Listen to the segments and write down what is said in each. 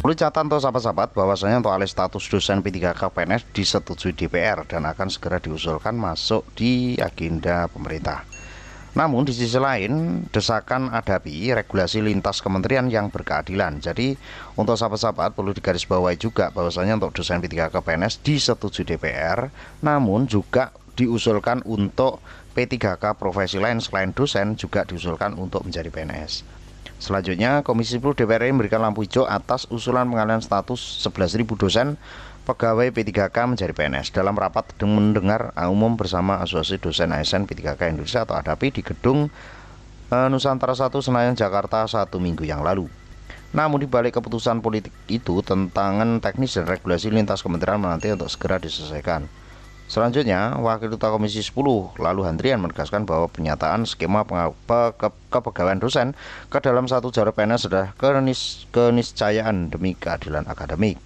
Perlu catatan untuk sahabat-sahabat bahwasanya untuk alih status dosen P3K PNS disetujui DPR dan akan segera diusulkan masuk di agenda pemerintah. Namun di sisi lain, desakan hadapi regulasi lintas kementerian yang berkeadilan. Jadi untuk sahabat-sahabat perlu digarisbawahi juga bahwasanya untuk dosen P3K PNS disetujui DPR, namun juga diusulkan untuk P3K profesi lain selain dosen juga diusulkan untuk menjadi PNS. Selanjutnya, Komisi 10 DPR RI memberikan lampu hijau atas usulan pengalihan status 11.000 dosen pegawai P3K menjadi PNS dalam rapat mendengar umum bersama Asosiasi Dosen ASN P3K Indonesia atau ADAPI di Gedung Nusantara 1 Senayan Jakarta 1 minggu yang lalu. Namun di balik keputusan politik itu, tentangan teknis dan regulasi lintas kementerian menanti untuk segera diselesaikan. Selanjutnya, Wakil Ketua Komisi 10 lalu Handrian menegaskan bahwa penyataan skema kepegawaian dosen ke dalam satu jalur PNS sudah keniscayaan demi keadilan akademik.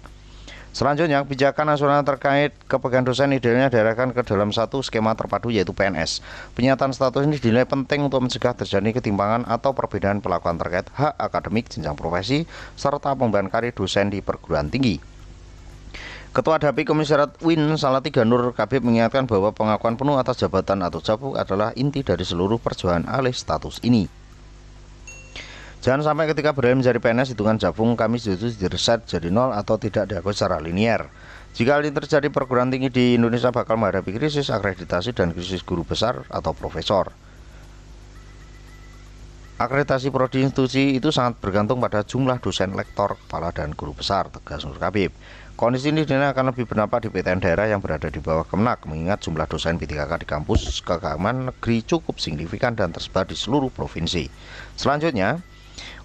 Selanjutnya, kebijakan nasional terkait kepegawaian dosen idealnya diarahkan ke dalam satu skema terpadu yaitu PNS. Penyataan status ini dinilai penting untuk mencegah terjadi ketimpangan atau perbedaan perlakuan terkait hak akademik, jenjang profesi, serta pengembangan karir dosen di perguruan tinggi. Ketua DAPI Komisariat UIN Salatiga Nur Kabib mengingatkan bahwa pengakuan penuh atas jabatan atau jabuk adalah inti dari seluruh perjuangan alih status ini. Jangan sampai ketika beralih menjadi PNS hitungan jabung kami itu direset jadi nol atau tidak diakui secara linier. Jika hal ini terjadi, perguruan tinggi di Indonesia bakal menghadapi krisis akreditasi dan krisis guru besar atau profesor. Akreditasi prodi institusi itu sangat bergantung pada jumlah dosen, lektor, kepala, dan guru besar, tegas Nur Kabib. Kondisi ini dinilai akan lebih berdampak di PTN daerah yang berada di bawah Kemenak, mengingat jumlah dosen P3K di kampus keagamaan negeri cukup signifikan dan tersebar di seluruh provinsi. Selanjutnya,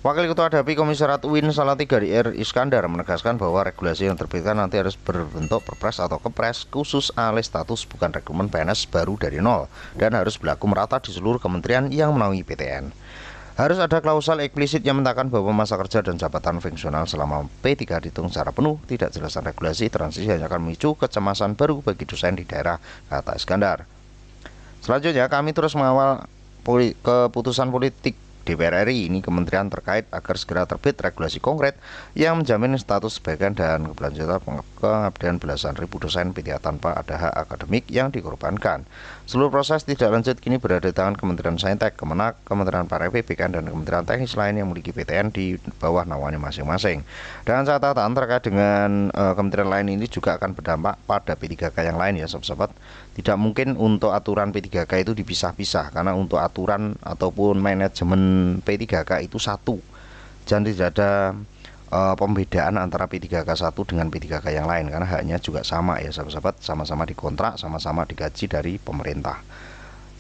Wakil Ketua DAPI Komisariat UIN Salatiga R. Iskandar menegaskan bahwa regulasi yang terbitkan nanti harus berbentuk perpres atau kepres khusus alih status, bukan rekrutmen PNS baru dari nol, dan harus berlaku merata di seluruh kementerian yang menaungi PTN. Harus ada klausul eksplisit yang menyatakan bahwa masa kerja dan jabatan fungsional selama P3 dihitung secara penuh. Tidak jelasan regulasi transisi hanya akan memicu kecemasan baru bagi dosen di daerah, kata Iskandar. Selanjutnya, kami terus mengawal keputusan politik DPR RI ini kementerian terkait agar segera terbit regulasi konkret yang menjamin status sebagian dan keberlanjutan pengabdian belasan ribu dosen P3 tanpa ada hak akademik yang dikorbankan. Seluruh proses tidak lanjut kini berada di tangan Kementerian Saintek, Kemenak, Kementerian Pariwisata, BPN, dan Kementerian Teknis lain yang memiliki PTN di bawah naungannya masing-masing. Dan catatan terkait dengan kementerian lain ini juga akan berdampak pada P3K yang lain ya sahabat-sahabat. Tidak mungkin untuk aturan P3K itu dipisah-pisah karena untuk aturan ataupun manajemen P3K itu satu. Jadi tidak ada pembedaan antara P3K 1 dengan P3K yang lain karena haknya juga sama ya sahabat-sahabat, sama-sama dikontrak, sama-sama digaji dari pemerintah.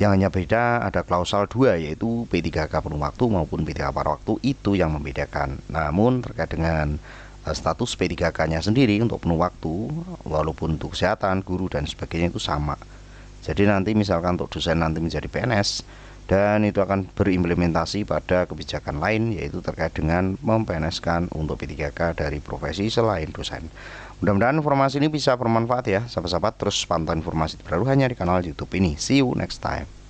Yang hanya beda ada klausal 2 yaitu P3K penuh waktu maupun P3K paruh waktu, itu yang membedakan. Namun terkait dengan status P3K-nya sendiri untuk penuh waktu walaupun untuk kesehatan, guru dan sebagainya itu sama. Jadi nanti misalkan untuk dosen nanti menjadi PNS dan itu akan berimplementasi pada kebijakan lain yaitu terkait dengan mem-PNS-kan untuk P3K dari profesi selain dosen. Mudah-mudahan informasi ini bisa bermanfaat ya sahabat-sahabat. Terus pantau informasi terbaru hanya di kanal YouTube ini. See you next time.